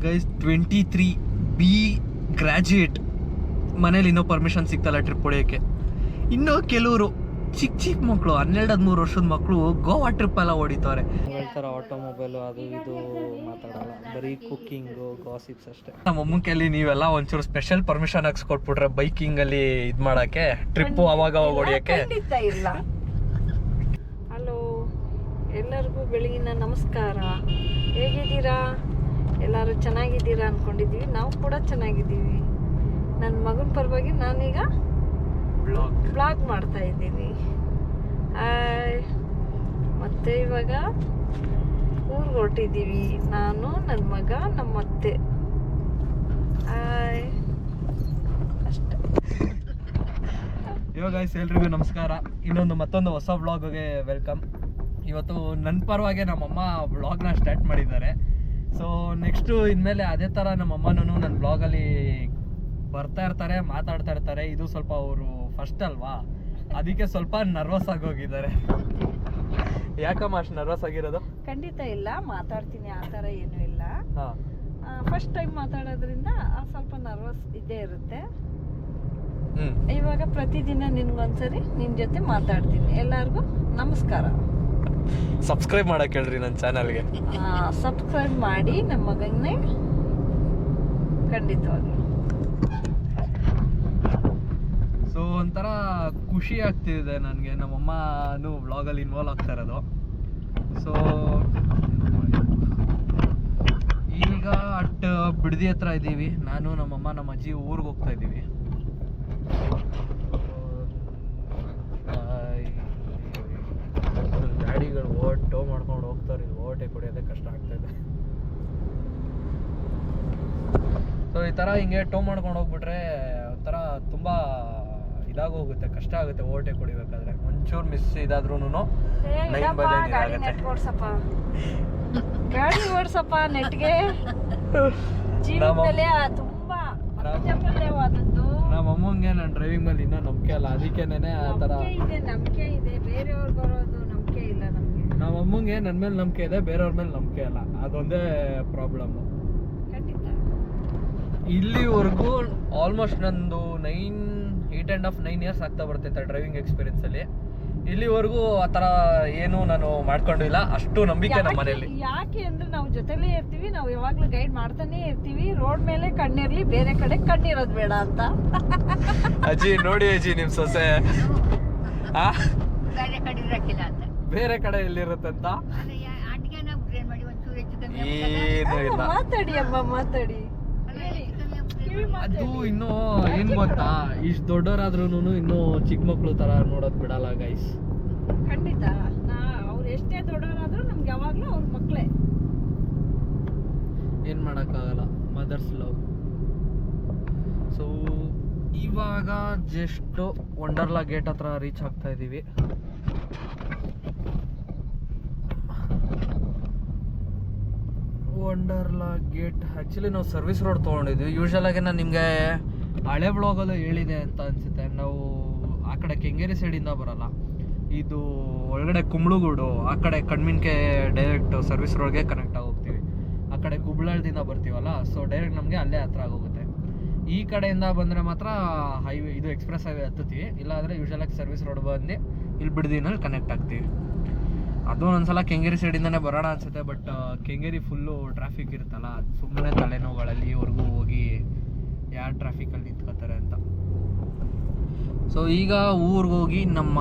Guys 23 B graduate ಮನೇಲಿ ಇನ್ನೂ permission ಸಿಗ್ತಲ್ಲ trip ಹೊಡೆಯೋಕ್ಕೆ. ಇನ್ನೂ ಕೆಲವರು ಚಿಕ್ಕ ಮಕ್ಕಳು 12-13 ವರ್ಷದ ಮಕ್ಕಳು ಗೋವಾ ಟ್ರಿಪ್ ಎಲ್ಲ ಹೊಡಿತಾರೆ. ಹೇಳ್ತಾರೆ ಆಟೋಮೊಬೈಲು ಅದು ಇದು ಮಾತಾಡಲ್ಲ, ಬರೀ ಕುಕ್ಕಿಂಗು ಗಾಸಿಪ್ಸ್ ಅಷ್ಟೇ. ನಮ್ಮ ಅಮ್ಮನ ಕೈಲಿ ನೀವೆಲ್ಲ ಒಂಚೂರು ಸ್ಪೆಷಲ್ ಪರ್ಮಿಷನ್ ಹಾಕ್ಸ್ಕೊಟ್ಬಿಟ್ರೆ ಬೈಕಿಂಗಲ್ಲಿ ಇದು ಮಾಡೋಕ್ಕೆ, ಟ್ರಿಪ್ಪು ಅವಾಗ ಹೊಡಿಯೋಕ್ಕೆ. ಇಲ್ಲ. ಹಲೋ, ಎಲ್ಲರಿಗೂ ಬೆಳಗಿನ ನಮಸ್ಕಾರ. ಹೇಗಿದ್ದೀರಾ? ಎಲ್ಲರೂ ಚೆನ್ನಾಗಿದ್ದೀರಾ ಅಂದ್ಕೊಂಡಿದ್ದೀವಿ. ನಾವು ಕೂಡ ಚೆನ್ನಾಗಿದ್ದೀವಿ. ನನ್ನ ಮಗನ ಪರವಾಗಿ ನಾನೀಗ ಬ್ಲಾಗ್ ಮಾಡ್ತಾ ಇದ್ದೀನಿ. ಮತ್ತೆ ಇವಾಗ ಊರಿಗೆ ಹೊರಟಿದ್ದೀವಿ, ನಾನು, ನನ್ನ ಮಗ, ನಮ್ಮ ಅತ್ತೆ. ಅಷ್ಟೇ. ಇವಾಗ ಎಲ್ರಿಗೂ ನಮಸ್ಕಾರ. ಮತ್ತೊಂದು ಹೊಸ ವ್ಲಾಗ್ಗೆ ವೆಲ್ಕಮ್. ಇವತ್ತು ನನ್ನ ಪರವಾಗಿ ನಮ್ಮಮ್ಮ ವ್ಲಾಗ್ನ ಸ್ಟಾರ್ಟ್ ಮಾಡಿದ್ದಾರೆ. ಸೊ ನೆಕ್ಸ್ಟು ಇನ್ಮೇಲೆ ಅದೇ ಥರ ನಮ್ಮಮ್ಮನೂ ನನ್ನ ಬ್ಲಾಗಲ್ಲಿ ಬರ್ತಾ ಇರ್ತಾರೆ, ಮಾತಾಡ್ತಾ ಇರ್ತಾರೆ. ಇದು ಸ್ವಲ್ಪ ಅವರು ಫಸ್ಟ್ ಅಲ್ವಾ, ಅದಕ್ಕೆ ಸ್ವಲ್ಪ ನರ್ವಸ್ ಆಗೋಗಿದ್ದಾರೆ. ಯಾಕಮ್ಮ ಅಷ್ಟು ನರ್ವಸ್ ಆಗಿರೋದು? ಖಂಡಿತ ಇಲ್ಲ, ಮಾತಾಡ್ತೀನಿ, ಆ ಥರ ಏನೂ ಇಲ್ಲ. ಫಸ್ಟ್ ಟೈಮ್ ಮಾತಾಡೋದ್ರಿಂದ ಸ್ವಲ್ಪ ನರ್ವಸ್ ಇದ್ದೇ ಇರುತ್ತೆ. ಇವಾಗ ಪ್ರತಿದಿನ ನಿನ್ಗೊಂದ್ಸರಿ ನಿನ್ನ ಜೊತೆ ಮಾತಾಡ್ತೀನಿ. ಎಲ್ಲರಿಗೂ ನಮಸ್ಕಾರ. ಸಬ್ಸ್ಕ್ರೈಬ್ ಮಾಡಕ್ಕೆ ಹೇಳ್ರಿ ನನ್ನ ಚಾನಲ್ಗೆ. ಸಬ್ಸ್ಕ್ರೈಬ್ ಮಾಡಿ ನಮ್ಮ ಮಗನ್ನೇ ಖಂಡಿತವಾಗಿ. ಸೊ ಒಂಥರ ಖುಷಿ ಆಗ್ತಿದೆ ನನಗೆ, ನಮ್ಮಮ್ಮನೂ ವ್ಲಾಗಲ್ಲಿ ಇನ್ವಾಲ್ವ್ ಆಗ್ತಾ ಇರೋದು. ಸೊ ಈಗ ಬಿಡದಿ ಹತ್ರ ಇದ್ದೀವಿ. ನಾನು, ನಮ್ಮಮ್ಮ, ನಮ್ಮ ಅಜ್ಜಿ ಊರಿಗೆ ಹೋಗ್ತಾ ಇದ್ದೀವಿ. ಗಾಡಿಗಳು ಟೋ ಮಾಡ್ಕೊಂಡು ಹೋಗ್ತಾರೆ, ಓವರ್ಟೇಕ್ ಹೊಡೆಯೋದೇ ಕಷ್ಟ ಆಗ್ತಾಯಿದೆ. ಸೊ ಈ ಥರ ಹಿಂಗೆ ಟೋ ಮಾಡ್ಕೊಂಡು ಹೋಗ್ಬಿಟ್ರೆ ಒಂಥರ ತುಂಬ ಇದಾಗೋಗುತ್ತೆ, ಕಷ್ಟ ಆಗುತ್ತೆ ಓವರ್ಟೇಕ್ ಹೊಡಿಬೇಕಾದ್ರೆ. ಒಂಚೂರು ಮಿಸ್ ಇದಾದ್ರೂ ಗಾಡಿ ಓಡಿಸಪ್ಪ ನೆಟ್ಗೆ. ತುಂಬಾ ಅತ್ಯಮೂಲ್ಯವಾದದ್ದು. ನಮ್ಮ ಅಮ್ಮಂಗೆ ನಾನು ಡ್ರೈವಿಂಗ್ ಮೇಲೆ ಇನ್ನೂ ನಂಬಿಕೆ ಅಲ್ಲ, ಅದಕ್ಕೇನೆ ಆ ಥರ ನಂಬಿಕೆ ಇದೆ. ಬೇರೆಯವ್ರು ಬರೋದು ನಂಬಿಕೆ ಇಲ್ಲ ನಮ್ಗೆ. ನಮ್ಮ ಅಮ್ಮಂಗೆ ನನ್ನ ಮೇಲೆ ನಂಬಿಕೆ ಇದೆ, ಬೇರೆಯವ್ರ ಮೇಲೆ ನಂಬಿಕೆ ಅಲ್ಲ, ಅದೊಂದೇ ಪ್ರಾಬ್ಲಮ್ಮು. ಇಲ್ಲಿವರೆಗೂ ಆಲ್ಮೋಸ್ಟ್ ನಂದು 8.5-9 ಇಯರ್ಸ್ ಆಗ್ತಾ ಬರ್ತೈತೆ ಡ್ರೈವಿಂಗ್ ಎಕ್ಸ್ಪೀರಿಯನ್ಸಲ್ಲಿ. ಇಲ್ಲಿವರೆಗೂ ಆ ಥರ ಏನು ನಾನು ಮಾಡ್ಕೊಂಡಿಲ್ಲ. ಅಷ್ಟು ನಂಬಿಕೆ ನಮ್ಮ ಮನೆಯಲ್ಲಿ. ಯಾಕೆ ಅಂದ್ರೆ ನಾವು ಜೊತೆಲೇ ಇರ್ತೀವಿ, ನಾವು ಯಾವಾಗ್ಲೂ ಗೈಡ್ ಮಾಡ್ತಾನೆ ಇರ್ತೀವಿ. ರೋಡ್ ಮೇಲೆ ಕಣ್ಣಿರ್ಲಿ, ಬೇರೆ ಕಡೆ ಕಣ್ಣಿರೋದು ಬೇಡ ಅಂತ. ಅಜ್ಜಿ ನೋಡಿ, ಅಜ್ಜಿ ನಿಮ್ ಸೊಸೆ ಬೇರೆ ಕಡೆ ಎಲ್ಲಿರುತ್ತೆ ಅಂತ ಏನು ಇಲ್ಲ. ಮಾತಾಡಿ ಅಮ್ಮ, ಮಾತಾಡಿ. ಅದು ಇನ್ನೂ ಏನ್ ಗೊತ್ತಾ, ಇಷ್ಟು ದೊಡ್ಡವರಾದ್ರೂ ಇನ್ನೂ ಚಿಕ್ಕ ಮಕ್ಳು ತರ ನೋಡೋದ್ ಬಿಡಲ್ಲ ಗೈಸ್. ಖಂಡಿತ. ಅವ್ರು ಎಷ್ಟೇ ದೊಡ್ಡವರಾದ್ರೂ ನಮ್ಗೆ ಯಾವಾಗ್ಲೂ ಅವ್ರ ಮಕ್ಳೇ. ಏನ್ ಮಾಡಕ್ಕಾಗಲ್ಲ, ಮದರ್ಸ್ ಲವ್. ಸೊ ಇವಾಗ ಜಸ್ಟ್ ವಂಡರ್ಲಾ ಗೇಟ್ ಹತ್ರ ರೀಚ್ ಆಗ್ತಾ ಇದೀವಿ. ವಂಡರ್ಲಾ ಗೇಟ್ ಆ್ಯಕ್ಚುಲಿ ನಾವು ಸರ್ವಿಸ್ ರೋಡ್ ತೊಗೊಂಡಿದ್ವಿ. ಯೂಶಲಾಗಿ ನಾನು ನಿಮಗೆ ಹಳೆ ಬ್ಲಾಗಲ್ಲೂ ಹೇಳಿದೆ ಅಂತ ಅನಿಸುತ್ತೆ. ನಾವು ಆ ಕಡೆ ಕೆಂಗೇರಿ ಸೈಡಿಂದ ಬರಲ್ಲ, ಇದು ಒಳಗಡೆ ಕುಂಬ್ಳಗೂಡು, ಆ ಕಡೆ ಕಣ್ಮಿನ್ಕೆ ಡೈರೆಕ್ಟ್ ಸರ್ವಿಸ್ ರೋಡ್ಗೆ ಕನೆಕ್ಟ್ ಆಗಿ ಹೋಗ್ತೀವಿ. ಆ ಕಡೆ ಗುಬ್ಳಳ್ದಿಂದ ಬರ್ತೀವಲ್ಲ, ಸೊ ಡೈರೆಕ್ಟ್ ನಮಗೆ ಅಲ್ಲೇ ಹತ್ರ ಆಗೋಗುತ್ತೆ. ಈ ಕಡೆಯಿಂದ ಬಂದರೆ ಮಾತ್ರ ಹೈವೇ, ಇದು ಎಕ್ಸ್ಪ್ರೆಸ್ ಹೈವೇ ಹತ್ತುತ್ತೀವಿ. ಇಲ್ಲಾಂದರೆ ಯೂಶಲಾಗಿ ಸರ್ವಿಸ್ ರೋಡ್ ಬಂದು ಇಲ್ಲಿ ಬಿಡದಿನಲ್ಲಿ ಕನೆಕ್ಟ್ ಆಗ್ತೀವಿ. ಅದು ಒಂದ್ಸಲ ಕೆಂಗೇರಿ ಸೈಡಿಂದನೇ ಬರೋಣ ಅನ್ಸುತ್ತೆ, ಬಟ್ ಕೆಂಗೇರಿ ಫುಲ್ಲು ಟ್ರಾಫಿಕ್ ಇರುತ್ತಲ್ಲ, ಸುಮ್ಮನೆ ತಲೆನೋವುಗಳಲ್ಲಿ ಇವ್ರಿಗೂ ಹೋಗಿ ಯಾರು ಟ್ರಾಫಿಕಲ್ಲಿ ನಿಂತ್ಕೋತಾರೆ ಅಂತ. ಸೊ ಈಗ ಊರಿಗೆ ಹೋಗಿ ನಮ್ಮ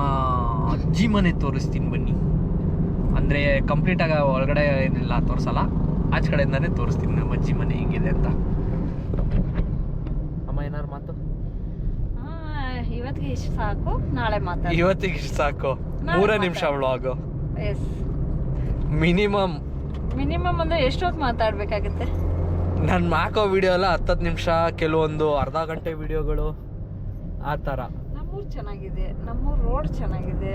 ಅಜ್ಜಿ ಮನೆ ತೋರಿಸ್ತೀನಿ ಬನ್ನಿ. ಅಂದರೆ ಕಂಪ್ಲೀಟಾಗಿ ಒಳಗಡೆ ಏನಿಲ್ಲ ತೋರಿಸಲ್ಲ, ಆಚೆ ಕಡೆಯಿಂದನೇ ತೋರಿಸ್ತೀನಿ ನಮ್ಮ ಅಜ್ಜಿ ಮನೆ ಹಿಂಗಿದೆ ಅಂತ. ಅಮ್ಮ ಏನಾರು ಮಾತು? ಇವತ್ತಿಗೆ ಇಷ್ಟು ಸಾಕು, ನಾಳೆ ಮಾತಾಡ. ಇವತ್ತಿಗೆ ಇಷ್ಟು ಸಾಕು, 3 ನಿಮಿಷ ವ್ಲಾಗು. ಮಿನಿಮಮ್ ಅಂದ್ರೆ ಎಷ್ಟೊತ್ತು ಮಾತಾಡ್ಬೇಕಾಗುತ್ತೆ? ನಾನು ಹಾಕೋ ವಿಡಿಯೋ ಎಲ್ಲ 10 ನಿಮಿಷ, ಕೆಲವೊಂದು ಅರ್ಧ ಗಂಟೆ ವಿಡಿಯೋಗಳು ಆ ಥರ. ನಮ್ಮೂರು ಚೆನ್ನಾಗಿದೆ, ನಮ್ಮೂರು ರೋಡ್ ಚೆನ್ನಾಗಿದೆ.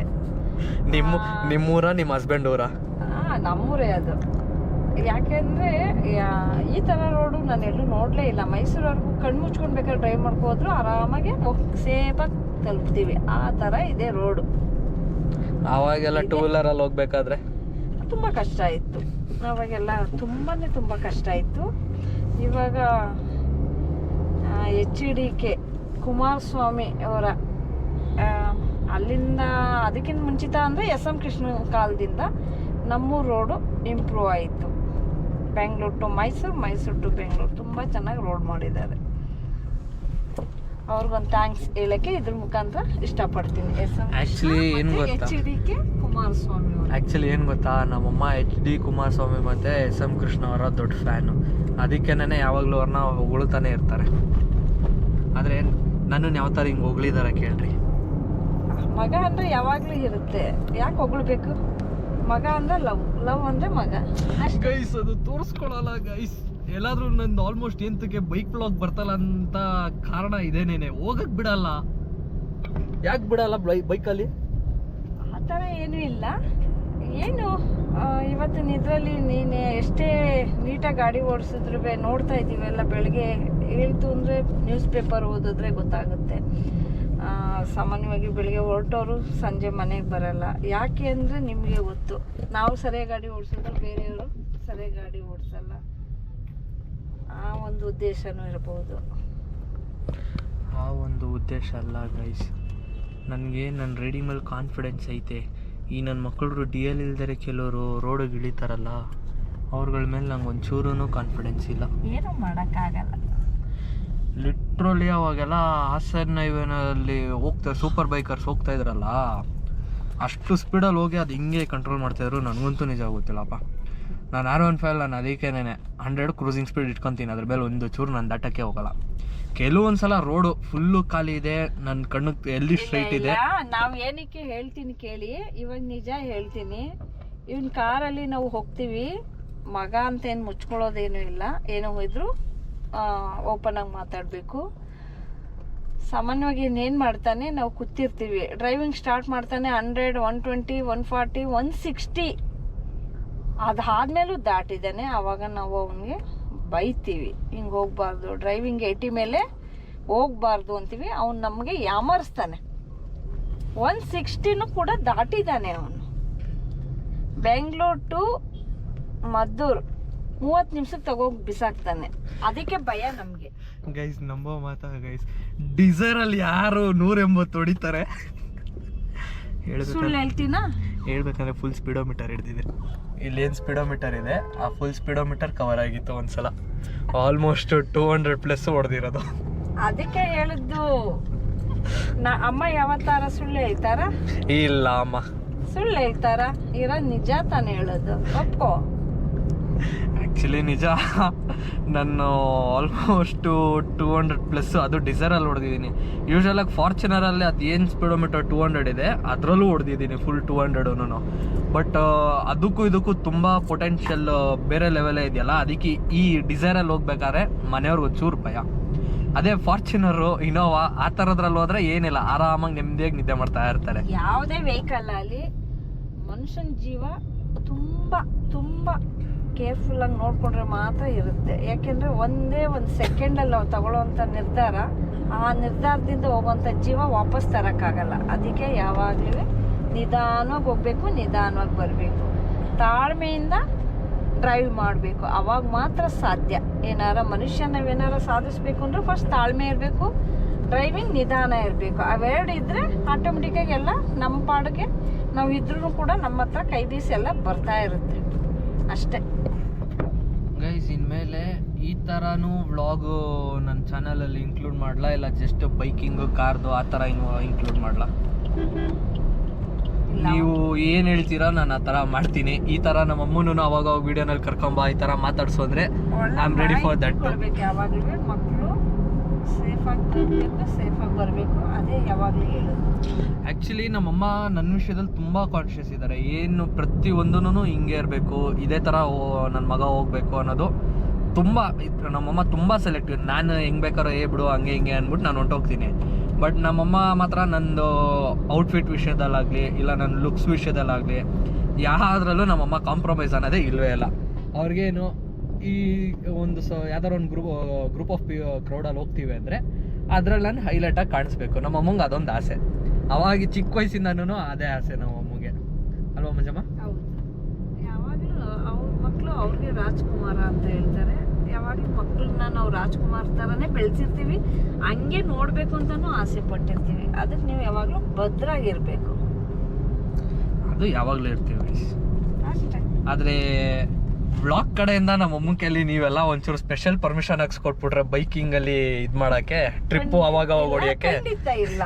ನಿಮ್ಮೂರ ನಿಮ್ಮ ಹಸ್ಬೆಂಡ್ ಊರ? ನಮ್ಮೂರೇ ಅದು. ಯಾಕೆಂದ್ರೆ ಈ ಥರ ರೋಡು ನಾನು ಎಲ್ಲೂ ನೋಡಲೇ ಇಲ್ಲ. ಮೈಸೂರವರೆಗೂ ಕಣ್ಣು ಮುಚ್ಕೊಂಡು ಬೇಕಾದ್ರೆ ಡ್ರೈವ್ ಮಾಡ್ಕೋದ್ರು ಆರಾಮಾಗಿ ಸೇಫಾಗಿ ತಲುಪ್ತೀವಿ. ಆ ಥರ ಇದೆ ರೋಡು. ಅವಾಗೆಲ್ಲ ಟೂ ವೀಲರಲ್ಲಿ ಹೋಗ್ಬೇಕಾದ್ರೆ ತುಂಬ ಕಷ್ಟ ಇತ್ತು. ಅವಾಗೆಲ್ಲ ತುಂಬ ಕಷ್ಟ ಇತ್ತು. ಇವಾಗ HDK ಕುಮಾರಸ್ವಾಮಿ ಅವರ ಅಲ್ಲಿಂದ ಅದಕ್ಕಿಂತ ಮುಂಚಿತ ಅಂದರೆ SM ಕೃಷ್ಣ ಕಾಲದಿಂದ ನಮ್ಮೂರು ರೋಡು ಇಂಪ್ರೂವ್ ಆಯಿತು. ಬೆಂಗಳೂರು ಟು ಮೈಸೂರು, ಮೈಸೂರು ಟು ಬೆಂಗಳೂರು ತುಂಬ ಚೆನ್ನಾಗಿ ರೋಡ್ ಮಾಡಿದ್ದಾರೆ. ಅವ್ರಿಗೊಂದು ಥ್ಯಾಂಕ್ಸ್ ಹೇಳಕ್ಕೆ ಇದ್ರ ಮುಖಾಂತರ ಇಷ್ಟಪಡ್ತೀನಿ. Actually ಏನ್ ಗೊತ್ತಾ? HDK ಕುಮಾರಸ್ವಾಮಿ ಅವರು. ಆ್ಯಕ್ಚುಲಿ ಏನು ಗೊತ್ತಾ, ನಮ್ಮಮ್ಮ HD ಕುಮಾರಸ್ವಾಮಿ ಮತ್ತು SM ಕೃಷ್ಣ ಅವರ ದೊಡ್ಡ ಫ್ಯಾನು. ಅದಕ್ಕೇನೆ ಯಾವಾಗಲೂ ಅವ್ರನ್ನ ಹೊಗಳ್ತಾನೆ ಇರ್ತಾರೆ. ಆದರೆ ನನ್ನನ್ನು ಯಾವ ಥರ ಹಿಂಗೆ ಹೊಗಳಿದಾರೆ ಕೇಳ್ರಿ. ಮಗ ಅಂದರೆ ಯಾವಾಗಲೂ ಇರುತ್ತೆ, ಯಾಕೆ ಹೊಗಳ್ಬೇಕು? ಮಗ ಅಂದರೆ ಲವ್ ಅಂದರೆ ಮಗ. ಗೈಸ್ ಅದು ತೋರಿಸ್ಕೊಳಲ್ಲ ಗೈಸ್. ಎಲ್ಲಾದ್ರೂ ನಂದು ಆಲ್ಮೋಸ್ಟ್ ಎಂತಕ್ಕೆ ಬೈಕ್ ಬ್ಲಾಗ್ ಬರ್ತಲ್ಲ ಅಂತ ಕಾರಣ ಇದೇನೇನೆ. ಹೋಗಕ್ ಬಿಡಲ್ಲ. ಯಾಕೆ ಬಿಡಲ್ಲ ಬೈಕಲ್ಲಿ? ಆ ಥರ ಏನೂ ಇಲ್ಲ. ಏನು ಇವತ್ತಿನ ಇದರಲ್ಲಿ ನೀನು ಎಷ್ಟೇ ನೀಟಾಗಿ ಗಾಡಿ ಓಡಿಸಿದ್ರು ನೋಡ್ತಾ ಇದ್ದೀವಿ ಎಲ್ಲ. ಬೆಳಗ್ಗೆ ಹೇಳ್ತು ಅಂದರೆ ನ್ಯೂಸ್ ಪೇಪರ್ ಓದಿದ್ರೆ ಗೊತ್ತಾಗುತ್ತೆ. ಸಾಮಾನ್ಯವಾಗಿ ಬೆಳಿಗ್ಗೆ ಹೊರಟೋರು ಸಂಜೆ ಮನೆಗೆ ಬರಲ್ಲ. ಯಾಕೆ ಅಂದರೆ ನಿಮಗೆ ಗೊತ್ತು, ನಾವು ಸರಿಯಾಗಿ ಗಾಡಿ ಓಡಿಸಿದ್ರೆ ಬೇರೆಯವರು ಸರಿಯಾಗಿ ಗಾಡಿ ಓಡಿಸಲ್ಲ. ಆ ಒಂದು ಉದ್ದೇಶನೂ ಇರ್ಬೋದು. ಆ ಒಂದು ಉದ್ದೇಶ ಅಲ್ಲ ಗೈಸ್. ನನಗೆ ನನ್ನ ರೈಡಿಂಗ್ ಮೇಲೆ ಕಾನ್ಫಿಡೆನ್ಸ್ ಐತೆ. ಈ ನನ್ನ ಮಕ್ಕಳು DL ಇಲ್ದರೆ ಕೆಲವರು ರೋಡಿಗೆ ಇಳಿತಾರಲ್ಲ, ಅವ್ರಗಳ ಮೇಲೆ ನಂಗೆ ಒಂಚೂರೂ ಕಾನ್ಫಿಡೆನ್ಸ್ ಇಲ್ಲ. ಏನೂ ಮಾಡೋಕ್ಕಾಗಲ್ಲ. ಲಿಟ್ರಲಿ ಅವಾಗೆಲ್ಲ ಹಾಸನ್ ಹೈವೇನಲ್ಲಿ ಸೂಪರ್ ಬೈಕರ್ಸ್ ಹೋಗ್ತಾ ಇದ್ರಲ್ಲ, ಅಷ್ಟು ಸ್ಪೀಡಲ್ಲಿ ಹೋಗಿ ಅದು ಹಿಂಗೆ ಕಂಟ್ರೋಲ್ ಮಾಡ್ತಾಯಿದ್ರು. ನನಗಂತೂ ನಿಜ ಗೊತ್ತಿಲ್ಲಪ್ಪ. ನಾನು R15 ನಾನು ಅದಕ್ಕೇನೆ 100 ಕ್ರೂಸಿಂಗ್ ಸ್ಪೀಡ್ ಇಟ್ಕೊತೀನಿ. ಅದ್ರ ಮೇಲೆ ಒಂದು ಚೂರು ನಾನು ದಾಟಕ್ಕೆ ಹೋಗಲ್ಲ. ಕೆಲವೊಂದ್ಸಲ ರೋಡು ಫುಲ್ಲು ಖಾಲಿ ಇದೆ, ನನ್ನ ಕಣ್ಣಿಗೆ ಎಲ್ಲಿ ಸ್ಟ್ರೈಟ್ ಇದೆ. ನಾವು ಏನಕ್ಕೆ ಹೇಳ್ತೀನಿ ಕೇಳಿ, ಇವಾಗ ನಿಜ ಹೇಳ್ತೀನಿ. ಇವನ್ ಕಾರಲ್ಲಿ ನಾವು ಹೋಗ್ತೀವಿ, ಮಗ ಅಂತ ಏನು ಮುಚ್ಕೊಳ್ಳೋದೇನು ಇಲ್ಲ. ಏನೋ ಹೋದ್ರು ಓಪನ್ ಆಗಿ ಮಾತಾಡಬೇಕು. ಸಾಮಾನ್ಯವಾಗಿ ಇನ್ನೇನು ಮಾಡ್ತಾನೆ, ನಾವು ಕೂತಿರ್ತೀವಿ, ಡ್ರೈವಿಂಗ್ ಸ್ಟಾರ್ಟ್ ಮಾಡ್ತಾನೆ 100, 120, 140, 160 ಅದಾದ್ಮೇಲೂ ದಾಟಿದ್ದಾನೆ. ಆವಾಗ ನಾವು ಅವನಿಗೆ ಬೈತೀವಿ, ಹಿಂಗೆ ಹೋಗ್ಬಾರ್ದು, ಡ್ರೈವಿಂಗ್ 80 ಮೇಲೆ ಹೋಗ್ಬಾರ್ದು ಅಂತೀವಿ. ಅವ್ನು ನಮಗೆ ಯಾಮರಿಸ್ತಾನೆ. 160 ಕೂಡ ದಾಟಿದ್ದಾನೆ ಅವನು. ಬೆಂಗಳೂರು ಟು ಮದ್ದೂರು 30 ನಿಮಿಷಕ್ಕೆ ತಗೋಗಿ ಬಿಸಾಕ್ತಾನೆ. ಅದಕ್ಕೆ ಭಯ ನಮಗೆ ಗೈಸ್. ನಂಬೋ ಮಾತಾ ಗೈಸ್, ಡಿಸೈರಲ್ಲಿ ಯಾರು 180 ಹೊಡಿತಾರೆ? ಸುಳ್ಳು ಹೇಳ್ತೀನಾ? ಹೇಳ್ಬೇಕಂದ್ರೆ ಫುಲ್ ಸ್ಪೀಡೋಮೀಟರ್ ಹಿಡ್ದಿದೆ. ಇಲ್ಲೇನು ಸ್ಪೀಡೋಮೀಟರ್ ಇದೆ, ಆ ಫುಲ್ ಸ್ಪೀಡೋಮೀಟರ್ ಕವರ್ ಆಗಿತ್ತು ಒಂದ್ಸಲ. ಆಲ್ಮೋಸ್ಟ್ 200+ ಹೊಡೆದಿರೋದು. ಅದಕ್ಕೆ ಹೇಳಿದ್ದು. ಅಮ್ಮ ಯಾವತ್ತಾರ ಸುಳ್ಳು ಹೇಳ್ತಾರ? ಇಲ್ಲ ಅಮ್ಮ ಸುಳ್ಳು ಹೇಳ್ತಾರ? ಇರೋ ನಿಜ ತಾನೇ ಹೇಳೋದು, ಒಪ್ಕೋ. ಆ್ಯಕ್ಚುಲಿ ನಿಜ. ನಾನು ಆಲ್ಮೋಸ್ಟ್ 200+, ಅದು ಡಿಸೈರಲ್ಲಿ ಹೊಡೆದಿದ್ದೀನಿ. ಯೂಶ್ವಲಾಗಿ ಫಾರ್ಚುನರಲ್ಲಿ ಅದು ಏನು ಸ್ಪೀಡೋಮೀಟರ್ 200 ಇದೆ, ಅದರಲ್ಲೂ ಹೊಡೆದಿದ್ದೀನಿ ಫುಲ್ 200. ಬಟ್ ಅದಕ್ಕೂ ಇದಕ್ಕೂ ತುಂಬ ಪೊಟೆನ್ಷಿಯಲ್ ಬೇರೆ ಲೆವೆಲೇ ಇದೆಯಲ್ಲ. ಅದಕ್ಕೆ ಈ ಡಿಸೈರಲ್ಲಿ ಹೋಗ್ಬೇಕಾದ್ರೆ ಮನೆಯವ್ರಿಗೆ ಒಂಚೂರು ಭಯ. ಅದೇ ಫಾರ್ಚುನರು, ಇನೋವಾ ಆ ಥರದ್ರಲ್ಲಿ ಹೋದ್ರೆ ಏನಿಲ್ಲ, ಆರಾಮಾಗಿ ನೆಮ್ಮದಿಯಾಗಿ ನಿದ್ದೆ ಮಾಡ್ತಾ ಇರ್ತಾರೆ. ಯಾವುದೇ ವೆಹಿಕಲ್ ಅಲ್ಲಿ ಮನುಷ್ಯನ ಜೀವ ತುಂಬ ತುಂಬ ಕೇರ್ಫುಲ್ಲಾಗಿ ನೋಡ್ಕೊಂಡ್ರೆ ಮಾತ್ರ ಇರುತ್ತೆ. ಯಾಕೆಂದರೆ ಒಂದೇ ಒಂದು ಸೆಕೆಂಡಲ್ಲಿ ನಾವು ತಗೊಳ್ಳೋವಂಥ ನಿರ್ಧಾರ, ಆ ನಿರ್ಧಾರದಿಂದ ಹೋಗುವಂಥ ಜೀವ ವಾಪಸ್ ತರೋಕ್ಕಾಗಲ್ಲ. ಅದಕ್ಕೆ ಯಾವಾಗಲೂ ನಿಧಾನವಾಗಿ ಹೋಗಬೇಕು, ನಿಧಾನವಾಗಿ ಬರಬೇಕು, ತಾಳ್ಮೆಯಿಂದ ಡ್ರೈವ್ ಮಾಡಬೇಕು. ಅವಾಗ ಮಾತ್ರ ಸಾಧ್ಯ. ಮನುಷ್ಯನವೇನಾರ ಸಾಧಿಸ್ಬೇಕು ಅಂದರೆ ಫಸ್ಟ್ ತಾಳ್ಮೆ ಇರಬೇಕು, ಡ್ರೈವಿಂಗ್ ನಿಧಾನ ಇರಬೇಕು. ಅವೆರಡು ಇದ್ದರೆ ಆಟೋಮೆಟಿಕ್ಕಾಗಿ ಎಲ್ಲ ನಮ್ಮ ಪಾಡಿಗೆ ನಾವು ಇದ್ರೂ ಕೂಡ ನಮ್ಮ ಹತ್ರ ಕೈ ಬೀಸಿ ಎಲ್ಲ ಬರ್ತಾ ಇರುತ್ತೆ ಅಷ್ಟೇ. ಗೈಸ್, ಇನ್ಮೇಲೆ ಈ ಥರನೂ ವ್ಲಾಗು ನನ್ನ ಚಾನಲಲ್ಲಿ ಇನ್ಕ್ಲೂಡ್ ಮಾಡಲಾ, ಇಲ್ಲ ಜಸ್ಟ್ ಬೈಕಿಂಗು ಕಾರ್ದು ಆ ಥರ ಇನ್ಕ್ಲೂಡ್ ಮಾಡಲಾ? ನೀವು ಏನು ಹೇಳ್ತೀರಾ ನಾನು ಆ ಥರ ಮಾಡ್ತೀನಿ. ಈ ಥರ ನಮ್ಮ ಅಮ್ಮನೂ ಅವಾಗ ವಿಡಿಯೋನಲ್ಲಿ ಕರ್ಕೊಂಬ, ಈ ಥರ ಮಾತಾಡ್ಸು ಅಂದರೆ I am ready for that. ಯಾವಾಗಲೂ ಮಕ್ಕಳು ಸೇಫಾಗಿ ಬರಬೇಕು, ಸೇಫಾಗಿ ಬರಬೇಕು, ಅದೇ ಯಾವಾಗಲೂ ಹೇಳೋದು. ಆ್ಯಕ್ಚುಲಿ ನಮ್ಮಮ್ಮ ನನ್ನ ವಿಷಯದಲ್ಲಿ ತುಂಬ ಕಾನ್ಷಿಯಸ್ ಇದ್ದಾರೆ. ಏನು ಪ್ರತಿಯೊಂದೂ ಹಿಂಗೆ ಇರಬೇಕು, ಇದೇ ಥರ ನನ್ನ ಮಗ ಹೋಗಬೇಕು ಅನ್ನೋದು ತುಂಬ. ನಮ್ಮಮ್ಮ ತುಂಬ ಸೆಲೆಕ್ಟಿವ್. ನಾನು ಹೆಂಗೆ ಬೇಕಾದ್ರೂ ಬಿಡು ಹಂಗೆ ಹಿಂಗೆ ಅಂದ್ಬಿಟ್ಟು ನಾನು ಹೊಂಟೋಗ್ತೀನಿ. ಬಟ್ ನಮ್ಮಮ್ಮ ಮಾತ್ರ ನಂದು ಔಟ್ಫಿಟ್ ವಿಷಯದಲ್ಲಾಗಲಿ, ಇಲ್ಲ ನನ್ನ ಲುಕ್ಸ್ ವಿಷಯದಲ್ಲಾಗಲಿ ಯಾವುದ್ರಲ್ಲೂ ನಮ್ಮಮ್ಮ ಕಾಂಪ್ರಮೈಸ್ ಅನ್ನೋದೇ ಇಲ್ಲವೇ ಇಲ್ಲ. ಅವ್ರಿಗೇನು ಈ ಒಂದು ಯಾವ್ದಾರು ಒಂದು ಗ್ರೂಪ್ ಆಫ್ ಕ್ರೌಡಲ್ಲಿ ಹೋಗ್ತೀವಿ ಅಂದರೆ ಅದ್ರಲ್ಲಿ ನಾನು ಹೈಲೈಟಾಗಿ ಕಾಣಿಸ್ಬೇಕು. ನಮ್ಮ ಅಮ್ಮಂಗೆ ಅದೊಂದು ಆಸೆ. ಅವಾಗ ಚಿಕ್ಕ ವಯಸ್ಸಿಂದನೂ ಅದೇ ಆಸೆ ನಮ್ಮ ಅಮ್ಮಗೆ, ಅಲ್ವಾ ಮಂಜಮ್ಮ? ಹೌದು. ಯಾವಾಗಲೂ ಅವ್ರ ಮಕ್ಕಳು ಅವ್ರಿಗೆ ರಾಜ್ಕುಮಾರ ಅಂತ ಹೇಳ್ತಾರೆ. ಯಾವಾಗಲೂ ಮಕ್ಕಳನ್ನ ನಾವು ರಾಜ್ಕುಮಾರ್ ಥರನೇ ಬೆಳೆಸಿರ್ತೀವಿ, ಹಂಗೆ ನೋಡಬೇಕು ಅಂತಲೂ ಆಸೆ ಪಟ್ಟಿರ್ತೀವಿ. ಅದಕ್ಕೆ ನೀವು ಯಾವಾಗಲೂ ಭದ್ರಾಗಿರ್ಬೇಕು. ಅದು ಯಾವಾಗಲೂ ಇರ್ತೀವಿ ಅಷ್ಟೇ. ಆದರೆ ಬ್ಲಾಕ್ ಕಡೆಯಿಂದ ನಮ್ಮ ಅಮ್ಮನ ಕೈಲಿ ನೀವೆಲ್ಲ ಒಂಚೂರು ಸ್ಪೆಷಲ್ ಪರ್ಮಿಷನ್ ಹಾಕ್ಸ್ಕೊಟ್ಬಿಟ್ರೆ ಬೈಕಿಂಗಲ್ಲಿ ಇದು ಮಾಡೋಕ್ಕೆ, ಟ್ರಿಪ್ಪು ಅವಾಗ ಹೊಡಿಯೋಕ್ಕೆ. ಖಂಡಿತ ಇಲ್ಲ,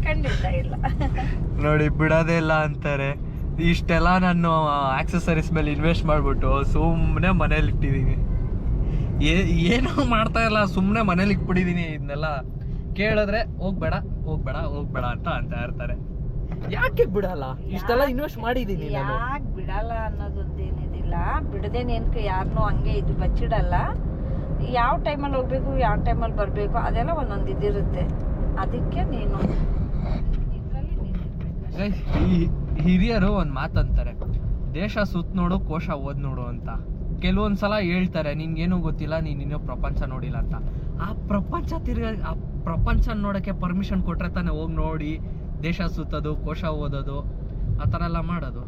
ಖಂಡಿತ ಇಲ್ಲ. ನೋಡಿ ಬಿಡೋದೇ ಇಲ್ಲ ಅಂತಾರೆ. ಇಷ್ಟೆಲ್ಲ ನಾನು ಆಕ್ಸೆಸರೀಸ್ ಮೇಲೆ ಇನ್ವೆಸ್ಟ್ ಮಾಡಿಬಿಟ್ಟು ಸುಮ್ಮನೆ ಮನೇಲಿ ಇಟ್ಟಿದ್ದೀನಿ. ಏನೂ ಮಾಡ್ತಾ ಇಲ್ಲ, ಸುಮ್ಮನೆ ಮನೇಲಿ ಇಟ್ಬಿಟ್ಟಿದ್ದೀನಿ. ಇದನ್ನೆಲ್ಲ ಕೇಳಿದ್ರೆ ಹೋಗ್ಬೇಡ ಹೋಗ್ಬೇಡ ಹೋಗ್ಬೇಡ ಅಂತ ಇರ್ತಾರೆ. ಯಾಕೆ ಬಿಡಲ್ಲ? ಇಷ್ಟೆಲ್ಲ ಇನ್ವೆಸ್ಟ್ ಮಾಡಿದ್ದೀನಿ ನಾನು. ಯಾಕೆ ಬಿಡಲ್ಲ ಅನ್ನೋದೊಂದೇನಿದಿಲ್ಲ. ಬಿಡದೆ ನೆನ್ಕೆ ಯಾರನ್ನೂ ಹಂಗೆ ಇದು ಬಚ್ಚಿಡಲ್ಲ. ಯಾವ ಟೈಮಲ್ಲಿ ಹೋಗ್ಬೇಕು, ಯಾವ ಟೈಮಲ್ಲಿ ಬರಬೇಕು, ಅದೆಲ್ಲ ಒಂದೊಂದು ಇದಿರುತ್ತೆ. ಅದಕ್ಕೆ ನೀನು ಹಿರಿಯರು ಒಂದು ಮಾತಂತಾರೆ, ದೇಶ ಸುತ್ತ ನೋಡು ಕೋಶ ಓದ್ ನೋಡು ಅಂತ. ಕೆಲವೊಂದ್ಸಲ ಹೇಳ್ತಾರೆ ನಿನ್ಗೇನು ಗೊತ್ತಿಲ್ಲ, ನೀನು ಇನ್ನೂ ಪ್ರಪಂಚ ನೋಡಿಲ್ಲ ಅಂತ. ಆ ಪ್ರಪಂಚ ನೋಡೋಕ್ಕೆ ಪರ್ಮಿಷನ್ ಕೊಟ್ರೆ ತಾನೇ ಹೋಗಿ ನೋಡಿ ದೇಶ ಸುತ್ತೋದು, ಕೋಶ ಓದೋದು, ಆ ಥರ ಎಲ್ಲ ಮಾಡೋದು.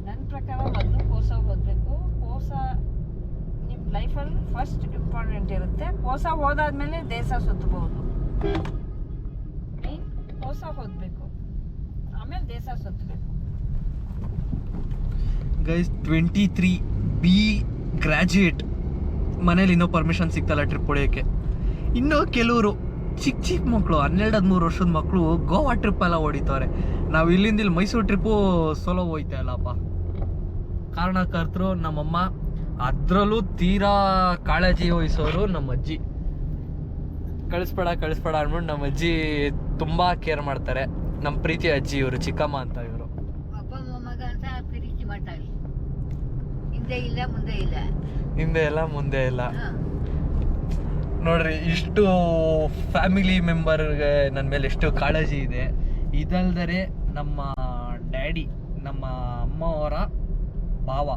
ನನ್ನ ಪ್ರಕಾರ ಮೊದಲು ಕೋಶ ಓದಬೇಕು. ಕೋಶ ನಿಮ್ಮ ಲೈಫಲ್ಲಿ ಫಸ್ಟ್ ಇಂಪಾರ್ಟೆಂಟ್ ಇರುತ್ತೆ. ಕೋಶ ಓದಾದ್ಮೇಲೆ ದೇಶ ಸುತ್ತಬಹುದು. ಕೋಶ ಓದಬೇಕು, ಆಮೇಲೆ ದೇಶ ಸುತ್ತಬೇಕು. ಗೈಸ್ 23B ಗ್ರ್ಯಾಜುಯೇಟ್ ಮನೇಲಿ ಇನ್ನೂ ಪರ್ಮಿಷನ್ ಸಿಗ್ತಲ್ಲ ಟ್ರಿಪ್ ಹೊಡೆಯೋಕ್ಕೆ. ಇನ್ನೂ ಕೆಲವರು ಚಿಕ್ಕ ಮಕ್ಕಳು 12-13 ವರ್ಷದ ಮಕ್ಕಳು ಗೋವಾ ಟ್ರಿಪ್ ಎಲ್ಲ ಹೊಡಿತವ್ರೆ. ನಾವು ಇಲ್ಲಿಂದ ಮೈಸೂರು ಟ್ರಿಪ್ಪು ಸೋಲೋ ಹೋಯ್ತಾ ಇಲ್ಲಪ್ಪ. ಕಾರಣಕರ್ತರು ನಮ್ಮಮ್ಮ, ಅದರಲ್ಲೂ ತೀರಾ ಕಾಳಜಿ ವಹಿಸೋರು ನಮ್ಮ ಅಜ್ಜಿ. ಕಳಿಸ್ಬೇಡ ಅಂದ್ಬಿಟ್ಟು ನಮ್ಮ ಅಜ್ಜಿ ತುಂಬ ಕೇರ್ ಮಾಡ್ತಾರೆ. ನಮ್ಮ ಪ್ರೀತಿ ಅಜ್ಜಿ ಇವರು, ಚಿಕ್ಕಮ್ಮ ಅಂತ ಇವರು. ಅಪ್ಪ ಮೊಮ್ಮಗ ಅಂತ ಪ್ರೀತಿ ಮಾಡ್ತಾರೆ. ಹಿಂದೆ ಇಲ್ಲ ಮುಂದೆ ಇಲ್ಲ, ಹಿಂದೆ ಇಲ್ಲ ಮುಂದೆ ಇಲ್ಲ. ನೋಡ್ರಿ, ಇಷ್ಟು ಫ್ಯಾಮಿಲಿ ಮೆಂಬರ್ಗೆ ನನ್ನ ಮೇಲೆ ಎಷ್ಟು ಕಾಳಜಿ ಇದೆ. ಇದಲ್ದರೆ ನಮ್ಮ ಡ್ಯಾಡಿ, ನಮ್ಮ ಅಮ್ಮ ಅವರ ಭಾವ,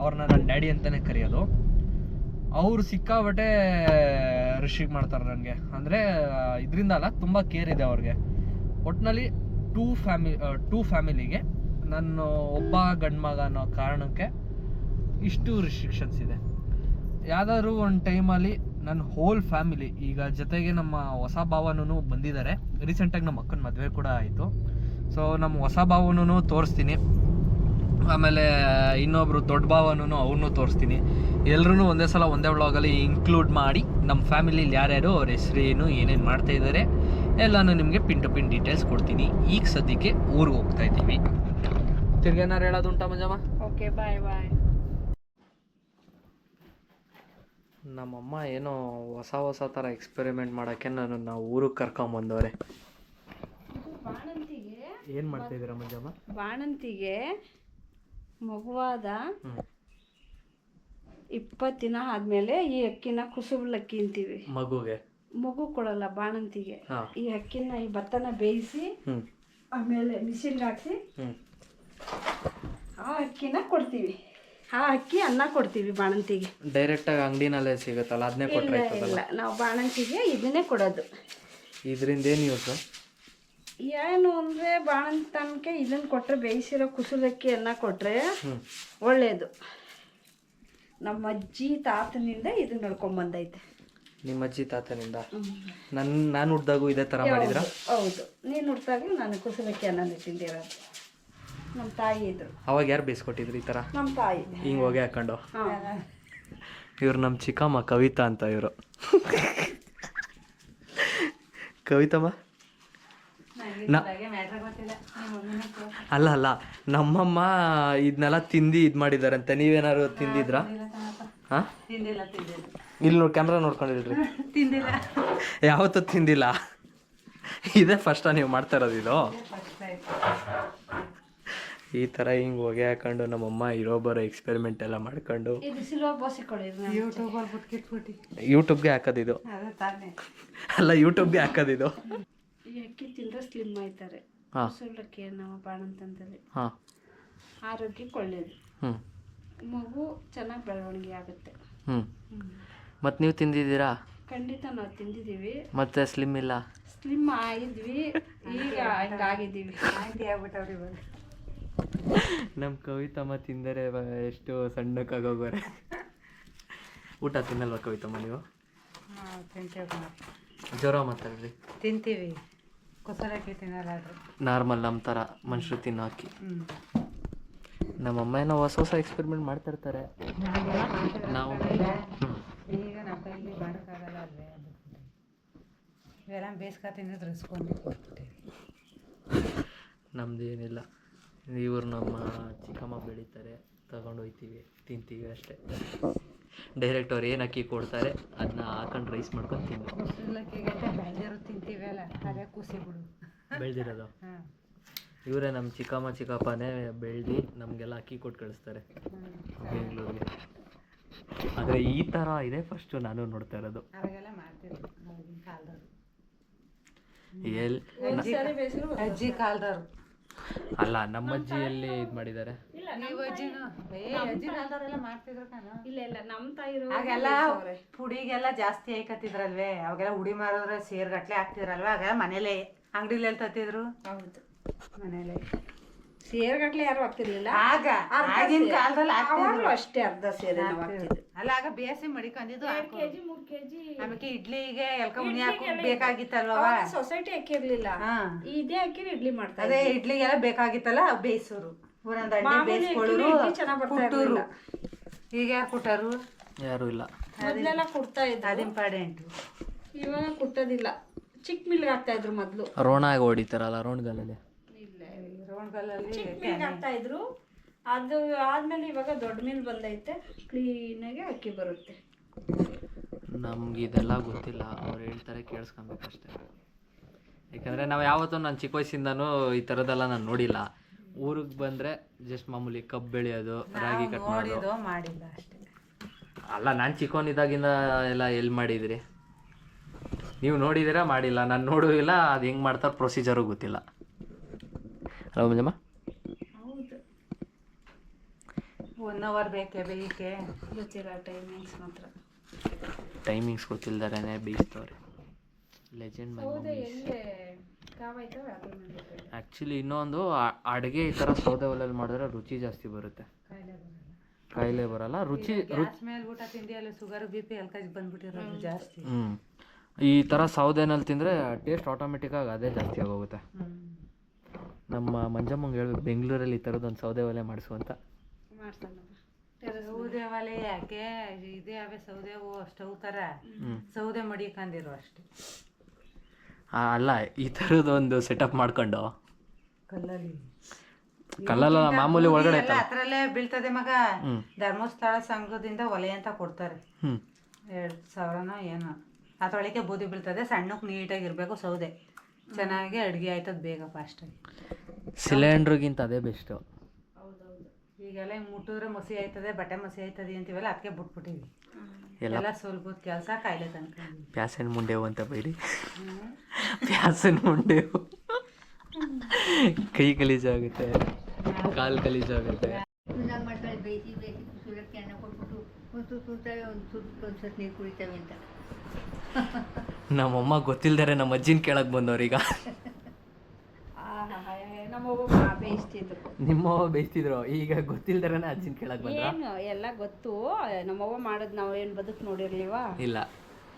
ಅವ್ರನ್ನ ನನ್ನ ಡ್ಯಾಡಿ ಅಂತಲೇ ಕರೆಯೋದು. ಅವರು ಸಿಕ್ಕಾಬಟ್ಟೆ ರಿಸೀವ್ ಮಾಡ್ತಾರೆ ನನಗೆ. ಅಂದರೆ ಇದರಿಂದ ಅಲ್ಲ, ತುಂಬ ಕೇರ್ ಇದೆ ಅವ್ರಿಗೆ. ಒಟ್ಟಿನಲ್ಲಿ ಟೂ ಫ್ಯಾಮಿಲಿಗೆ ನಾನು ಒಬ್ಬ ಗಂಡ್ಮಗ ಅನ್ನೋ ಕಾರಣಕ್ಕೆ ಇಷ್ಟು ರಿಸ್ಟ್ರಿಕ್ಷನ್ಸ್ ಇದೆ. ಯಾವುದಾದ್ರೂ ಒಂದು ಟೈಮಲ್ಲಿ ನನ್ನ ಹೋಲ್ ಫ್ಯಾಮಿಲಿ, ಈಗ ಜೊತೆಗೆ ನಮ್ಮ ಹೊಸ ಭಾವನೂ ಬಂದಿದ್ದಾರೆ. ರೀಸೆಂಟಾಗಿ ನಮ್ಮ ಅಕ್ಕನ ಮದುವೆ ಕೂಡ ಆಯಿತು. ಸೊ ನಮ್ಮ ಹೊಸ ಭಾವನೂ ತೋರಿಸ್ತೀನಿ, ಆಮೇಲೆ ಇನ್ನೊಬ್ರು ದೊಡ್ಡ ಭಾವನೂ ಅವ್ರನ್ನೂ ತೋರಿಸ್ತೀನಿ. ಎಲ್ಲರೂ ಒಂದೇ ಸಲ ಒಂದೇ ವ್ಲಾಗಲ್ಲಿ ಇನ್ಕ್ಲೂಡ್ ಮಾಡಿ ನಮ್ಮ ಫ್ಯಾಮಿಲಿಲಿ ಯಾರ್ಯಾರು ಅವ್ರ ಹೆಸರೇನು ಏನೇನು ಮಾಡ್ತಾ ಇದ್ದಾರೆ ಎಲ್ಲನೂ ನಿಮಗೆ ಪಿನ್ ಟು ಪಿನ್ ಡೀಟೇಲ್ಸ್ ಕೊಡ್ತೀನಿ. ಈಗ ಸದ್ಯಕ್ಕೆ ಊರಿಗೆ ಹೋಗ್ತಾ ಇದ್ದೀವಿ. ತಿರ್ಗೇನಾರು ಹೇಳೋದುಂಟಾ ಮಂಜಮ್ಮ? ಓಕೆ, ಬಾಯ್ ಬಾಯ್. ನಮ್ಮಮ್ಮ ಏನೋ ಹೊಸ ಥರ ಎಕ್ಸ್ಪೆರಿಮೆಂಟ್ ಮಾಡೋಕ್ಕೆ ನಾವು ಊರಿಗೆ ಕರ್ಕೊಂಬಂದವ್ರೆ. ಏನು ಮಾಡ್ತಾ ಇದ್ದೀರಾ ಮಂಜಮ್ಮ? ಬಾಣಂತಿಗೆ ಮಗುವಾದ 20 ದಿನ ಆದ್ಮೇಲೆ ಈ ಅಕ್ಕಿನ ಕುಸುಬಲಕ್ಕಿ ಅಂತೀವಿ. ಮಗು ಕೊಡಲ್ಲ ಬಾಣಂತಿಗೆ. ಈ ಅಕ್ಕಿನ, ಈ ಭತ್ತನ ಬೇಯಿಸಿ ಆಮೇಲೆ ಮಿಷಿನ್ಗೆ ಹಾಕ್ಸಿ ಆ ಅಕ್ಕಿನ ಕೊಡ್ತೀವಿ. ಆ ಅಕ್ಕಿ ಅನ್ನ ಕೊಡ್ತೀವಿ ಬಾಣಂತಿಗೆ. ಡೈರೆಕ್ಟಾಗಿ ಅಂಗಡಿನಲ್ಲೇ ಸಿಗುತ್ತಲ್ಲ, ಅದನ್ನೇ ಕೊಟ್ಟರೆ ಇಲ್ಲ, ನಾವು ಬಾಣಂತಿಗೆ ಇದನ್ನೇ ಕೊಡೋದು. ಇದರಿಂದ ಏನು ಯೂಸ್? ಏನು ಅಂದರೆ ಬಾಣಂತನಕ್ಕೆ ಇದನ್ನು ಕೊಟ್ಟರೆ, ಬೇಯಿಸಿರೋ ಕುಸುಲಕ್ಕಿ ಅನ್ನ ಕೊಟ್ಟರೆ ಒಳ್ಳೆಯದು. ನಮ್ಮ ಅಜ್ಜಿ ತಾತನಿಂದ ಇದು ನಡ್ಕೊಂಬಂದೈತೆ. ನಿಮ್ಮ ಅಜ್ಜಿ ತಾತನಿಂದ? ನಾನು ಹುಡ್ದಾಗೂ ಇದೇ ಥರ ಮಾಡಿದ್ರ? ಹೌದು, ನೀನು ಹುಡ್ದಾಗಲೂ ನಾನು ಕುಸುಲಕ್ಕಿ ಅನ್ನನೇ ತಿಂದಿರೋದು. ನಮ್ಮ ತಾಯಿ ಇದ್ರು. ಅವಾಗ ಯಾರು ಬೇಯಿಸ್ಕೊಟ್ಟಿದ್ರು ಈ ಥರ? ನಮ್ಮ ತಾಯಿ. ಹಿಂಗೆ ಹೋಗಿ ಹಾಕೊಂಡು. ಇವ್ರು ನಮ್ಮ ಚಿಕ್ಕಮ್ಮ ಕವಿತಾ ಅಂತ. ಇವರು ಕವಿತಮ್ಮ ಅಲ್ಲ ನಮ್ಮಮ್ಮ ಇದನ್ನೆಲ್ಲ ತಿಂದು ಇದು ಮಾಡಿದಾರಂತೆ. ನೀವೇನಾದ್ರು ತಿಂದಿದ್ರಾ? ಹಾಂ, ಇಲ್ಲಿ ನೋಡಿ, ಕ್ಯಾಮ್ರಾ ನೋಡ್ಕೊಂಡಿಲ್ರಿ. ಯಾವತ್ತೂ ತಿಂದಿಲ್ಲ. ಇದೇ ಫಸ್ಟಾ ನೀವು ಮಾಡ್ತಾ ಇರೋದು ಇದು? ಈ ಥರ ಹಿಂಗೆ ಹೊಗೆ ಹಾಕೊಂಡು ನಮ್ಮಮ್ಮ ಇರೋಬ್ಬರ ಎಕ್ಸ್ಪೆರಿಮೆಂಟ್ ಎಲ್ಲ ಮಾಡ್ಕೊಂಡು ಯೂಟ್ಯೂಬ್ಗೆ ಹಾಕೋದಿದು. ಅಲ್ಲ, ಯೂಟ್ಯೂಬ್ಗೆ ಹಾಕೋದಿದು. ಈ ಅಕ್ಕಿ ತಿಂದರೆ ಸ್ಲಿಮ್ ಆಯ್ತಾರೆ. ಕುಸುಲಕ್ಕಿ ನಾವು ಬಾಣಂತಂದಲ್ಲಿ ಆರೋಗ್ಯಕ್ಕೆ ಒಳ್ಳೇದು. ಮಗು ಚೆನ್ನಾಗಿ ಬೆಳವಣಿಗೆ ಆಗುತ್ತೆ. ಮತ್ತು ನೀವು ತಿಂದಿದ್ದೀರಾ? ಖಂಡಿತ ನಾವು ತಿಂದಿದ್ದೀವಿ. ಮತ್ತೆ ಸ್ಲಿಮ್ ಇಲ್ಲ? ಸ್ಲಿಮ್ ಆಗಿದ್ವಿ, ಈಗ ಹಂಗಾಗಿದ್ದೀವಿ. ಆಗ್ಬಿಟ್ಟವ್ರಿ ಇವಾಗ. ನಮ್ಮ ಕವಿತಮ್ಮ ತಿಂದರೆ ಎಷ್ಟು ಸಣ್ಣಕ್ಕಾಗೋಗೋರೆ. ಊಟ ತಿನ್ನಲ್ವ ಕವಿತಮ್ಮ ನೀವು? ತಿಂತೀವಿ, ಜ್ವರ ಮಾತಾಡ್ರಿ. ತಿಂತೀವಿ. ಕುಸರಕ್ಕಿ ತಿನ್ನಲ್ಲ ಅದು ನಾರ್ಮಲ್ ನಮ್ಮ ಥರ ಮನುಷ್ಯರು ತಿನ್ನೋ ಅಕ್ಕಿ. ನಮ್ಮಮ್ಮ ಏನೋ ಹೊಸ ಹೊಸ ಎಕ್ಸ್ಪೆರಿಮೆಂಟ್ ಮಾಡ್ತಾ ಇರ್ತಾರೆ. ನಾವು ಈಗ ನಮ್ಮ ಕೈಲಿ ಮಾಡೋಕ್ಕಾಗಲ್ಲ ಅಲ್ಲೇ ಇವೆಲ್ಲ ಬೇಯಿಸ್ಕೊ ತಿನ್ನೋದು ರಿಸ್ಕೊಂಡು ಕೊಟ್ಬಿಟ್ಟಿವಿ. ನಮ್ದು ಏನಿಲ್ಲ, ಇವರು ನಮ್ಮ ಚಿಕ್ಕಮ್ಮ ಬೆಳೀತಾರೆ, ತಗೊಂಡು ಹೋಗ್ತೀವಿ, ತಿಂತೀವಿ ಅಷ್ಟೇ. ಡೈರೆಕ್ಟ್ ಅವ್ರು ಏನು ಅಕ್ಕಿ ಕೊಡ್ತಾರೆ ಅದನ್ನ ಹಾಕೊಂಡು ರೈಸ್ ಮಾಡ್ಕೊಂಡು ತಿಂದು. ಕುಸಲಕ್ಕಿಗೆ ಬೆಳೆದಿರೋ ತಿಂತೀವಿ ಅಲ್ಲ, ಅದೇ ಕುಸಿ ಬಿಡು ಬೆಳೆದಿರೋದು. ಇವರೇ ನಮ್ಮ ಚಿಕ್ಕಪ್ಪನೇ ಬೆಳೆದು ನಮಗೆಲ್ಲ ಅಕ್ಕಿ ಕೊಟ್ಟು ಕಳಿಸ್ತಾರೆ ಬೆಂಗಳೂರಿಗೆ. ಆದರೆ ಈ ಥರ ಇದೆ ಫಸ್ಟು ನಾನು ನೋಡ್ತಾ ಇರೋದು. ಅವಾಗೆಲ್ಲ ಮಾಡ್ತಿದ್ರು ಅವಾಗಿನ ಕಾಲದವ್ರು, ಅಜ್ಜಿ ಕಾಲದವ್ರು. ಅಲ್ಲ, ನಮ್ಮ ಅಜ್ಜಿಯಲ್ಲಿ ಇದು ಮಾಡಿದ್ದಾರೆ. ನೀವು ಅಜ್ಜಿನೂ ಅಜ್ಜಿ ಕಾಲದವ್ರೆಲ್ಲ ಮಾಡ್ತಿದ್ರು ಕಾನು. ಇಲ್ಲ ನಮ್ಮ ತಾಯಿರು ಆಗೆಲ್ಲ ಪುಡಿಗೆಲ್ಲ ಜಾಸ್ತಿ ಹಾಕತ್ತಿದ್ರಲ್ವೇ, ಅವಾಗೆಲ್ಲ ಉಡಿ ಮಾರೋದ್ರೆ ಸೇರ್ಗಟ್ಲೆ ಹಾಕ್ತಿದ್ರಲ್ವ, ಆಗೆಲ್ಲ ಮನೇಲೆ ಅಂಗಡಿಲಿ ತತ್ತಿದ್ರು. ಹೌದು, ಮನೇಲೆ ಸೇರ್ಗಟ್ಲೆ ಯಾರು ಹಾಕ್ತಿರ್ಲಿಲ್ಲ. ಆಗ ಆಗಿನ ಕಾಲದಲ್ಲಿ ಅವಾಗಲೂ ಅಷ್ಟೇ ಅರ್ಧ ಸೇರೆ ಅಲ್ಲ, ಆಗ ಬೇಸಿ ಮಡಿಕೊಂಡಿದ್ದು. 2 kg 3 kg ಆಮೇಲೆ ಇಡ್ಲಿಗೆ ಎಲ್ಕ ಉಣಿ ಬೇಕಾಗಿತ್ತಲ್ವ, ಸೊಸೈಟಿ ಅಕ್ಕಿ ಇರ್ಲಿಲ್ಲ. ಇದೇ ಅಕ್ಕಿ ಇಡ್ಲಿ ಮಾಡ್ತಾರೆ. ಅದೇ ಇಡ್ಲಿಗೆಲ್ಲ ಬೇಕಾಗಿತ್ತಲ್ಲ, ಬೇಯಿಸೋರು ಒಂದೊಂದು ಅಡ್ಡಿ ಬೇಯಿಸ್ಕೊಳ್ಳೋರು, ಕುಟ್ಟೂರು. ಈಗ ಯಾರು ಕುಟ್ಟರು? ಯಾರು ಇಲ್ಲ. ಮೊದಲೆಲ್ಲ ಕುಡ್ತಾ ಇದ್ರು, ಅದು ಇಂಪಾರ್ಟೆಂಟು. ಇವಾಗ ಕುಟ್ಟೋದಿಲ್ಲ, ಚಿಕ್ಕ ಮಿಲ್ಗೆ ಹಾಕ್ತಾ ಇದ್ರು ಮೊದಲು. ರೋಣಾಗ ಹೊಡಿತಾರಲ್ಲ, ರೋಣ್ಗಲ್ಲಲ್ಲಿ ಚಿಕ್ಕ ಮಿಲ್ಗೆ ಹಾಕ್ತಾ ಇದ್ರು. ಅದು ಆದ್ಮೇಲೆ ಇವಾಗ ದೊಡ್ಡ ಮಿಲ್ ಬಂದೈತೆ, ಕ್ಲೀನಾಗಿ ಅಕ್ಕಿ ಬರುತ್ತೆ. ನಮ್ಗೆ ಇದೆಲ್ಲ ಗೊತ್ತಿಲ್ಲ, ಅವ್ರು ಹೇಳ್ತಾರೆ ಕೇಳಿಸ್ಕೊಬೇಕಷ್ಟೇ. ಯಾಕಂದರೆ ನಾವು ಯಾವತ್ತೂ ನಾನು ಚಿಕ್ಕ ವಯಸ್ಸಿಂದನೂ ಈ ಥರದ್ದೆಲ್ಲ ನಾನು ನೋಡಿಲ್ಲ. ಊರಿಗೆ ಬಂದರೆ ಜಸ್ಟ್ ಮಾಮೂಲಿ ಕಬ್ಬು ಬೆಳೆಯೋದು, ರಾಗಿ ಕಟ್ ಮಾಡೋದು ಮಾಡಿಲ್ಲ ಅಷ್ಟೇ. ಅಲ್ಲ, ನಾನು ಚಿಕ್ಕವನಿದ್ದಾಗಿಂದ ಎಲ್ಲ ಎಲ್ಲಿ ಮಾಡಿದ್ರಿ ನೀವು? ನೋಡಿದ್ದೀರಾ? ಮಾಡಿಲ್ಲ. ನಾನು ನೋಡುವಿಲ್ಲ, ಅದು ಹೆಂಗೆ ಮಾಡ್ತಾರೆ ಪ್ರೊಸೀಜರು ಗೊತ್ತಿಲ್ಲ. ಅಲ್ಲ ಮಂಜಮ್ಮ? ಹೌದು, 1 hour ಬೇಕೇ ಬೇಯಕ್ಕೆ? ಗೊತ್ತಿಲ್ಲ ಟೈಮಿಂಗ್ಸ್ ಮಾತ್ರ. ಟೈಮಿಂಗ್ಸ್ ಗೊತ್ತಿಲ್ದಾರೆ ಬೇಯಿಸ್ತವ್ರೆ. ಲೆಜೆಂಡ್ ಆ್ಯಕ್ಚುಲಿ ಇನ್ನೊಂದು ಅಡುಗೆ ಈ ಥರ ಸೌದೆ ಒಲೆಯಲ್ಲಿ ಮಾಡಿದ್ರೆ ರುಚಿ ಜಾಸ್ತಿ ಬರುತ್ತೆ, ಕಾಯಿಲೆ ಬರಲ್ಲ. ರುಚಿ ಮೇಲೆ ಊಟ ತಿಂಡಿ ಅಲ್ಲಿ ಶುಗರ್ BP ಎಲ್ಕಾಜ್ ಬಂದ್ಬಿಟ್ಟಿರೋದು ಜಾಸ್ತಿ. ಈ ಥರ ಸೌದೆನಲ್ಲಿ ತಿಂದರೆ ಟೇಸ್ಟ್ ಆಟೋಮೆಟಿಕ್ಕಾಗಿ ಅದೇ ಜಾಸ್ತಿ ಆಗೋಗುತ್ತೆ. ನಮ್ಮ ಮಂಜಮ್ಮಂಗೆ ಹೇಳ್ಬೇಕು ಬೆಂಗಳೂರಲ್ಲಿ ಈ ಥರದ್ದೊಂದು ಸೌದೆ ಒಲೆ ಮಾಡಿಸುವಂತ. ಸೌದೆ ಒಲೆ ಯಾಕೆ ಇದೇ ಅವೇ ಸೌದೆ ಸ್ಟವ್ ಥರ ಸೌದೆ ಮಡಿಕೊಂಡಿರೋ ಅಷ್ಟೇ. ಅಲ್ಲ, ಈ ಥರದೊಂದು ಸೆಟಪ್ ಮಾಡ್ಕೊಂಡು ಕಲ್ಲಲ್ಲ ಮಾಮೂಲಿ ಒಳಗಡೆ ಹತ್ರಲ್ಲೇ ಬೀಳ್ತದೆ ಮಗ. ಧರ್ಮಸ್ಥಳ ಸಂಘದಿಂದ ಒಲೆ ಅಂತ ಕೊಡ್ತಾರೆ, 2000 ಏನೋ. ಅದ್ರೊಳಗೆ ಬೂದಿ ಬೀಳ್ತದೆ, ಸಣ್ಣಕ್ಕೆ ನೀಟಾಗಿರ್ಬೇಕು ಸೌದೆ, ಚೆನ್ನಾಗಿ ಅಡುಗೆ ಆಯ್ತದ ಬೇಗ ಫಾಸ್ಟಾಗಿ. ಸಿಲಿಂಡ್ರಿಗಿಂತ ಅದೇ ಬೆಸ್ಟು. ಈಗೆಲ್ಲ ಮುಟ್ಟಿದ್ರೆ ಮಸಿ ಆಯ್ತದೆ, ಬಟ್ಟೆ ಮಸಿ ಆಯ್ತದೆ ಅಂತೀವಲ್ಲ, ಅದಕ್ಕೆ ಬಿಟ್ಬಿಟ್ಟಿವಿ. ಎಲ್ಲ ಸ್ವಲ್ಪ ಕೆಲಸ ಕಾಯಿಲೆ ತನಕ. ಪ್ಯಾಸನ್ ಮುಂಡೆವು ಅಂತ ಬೈರಿ, ಪ್ಯಾಸನ್ ಮುಂಡೆವು. ಕೈ ಗಲೀಜಾಗುತ್ತೆ, ಕಾಲು ಗಲೀಜಾಗುತ್ತೆ. ಬೇಯಿಸಿ ಸುಲಕ್ಕೆ ಅನ್ನ ಕೊಟ್ಬಿಟ್ಟು ಒಂದು ಸುತ್ತವೆ, ಒಂದು ಸತಿ ನೀರು ಕುಡಿತವೆ ಅಂತ. ನಮ್ಮಮ್ಮ ಗೊತ್ತಿಲ್ದಾರೆ ನಮ್ಮ ಅಜ್ಜಿನ ಕೇಳಕ್ಕೆ ಬಂದವ್ರೀಗ. ನಮ್ಮವ್ವ ಬೇಯಿಸ್ತಿದ್ರು, ನಿಮ್ಮವ್ವ ಬೇಯಿಸ್ತಿದ್ರು, ಈಗ ಗೊತ್ತಿಲ್ದಾರೆ ಅಜ್ಜಿನ ಕೇಳಕ್ಕೆ ಬಂದ. ಏನು ಎಲ್ಲ ಗೊತ್ತು, ನಮ್ಮವ್ವ ಮಾಡೋದು ನಾವು ಏನು ಬದುಕು ನೋಡಿರ್ಲಿವಾ? ಇಲ್ಲ.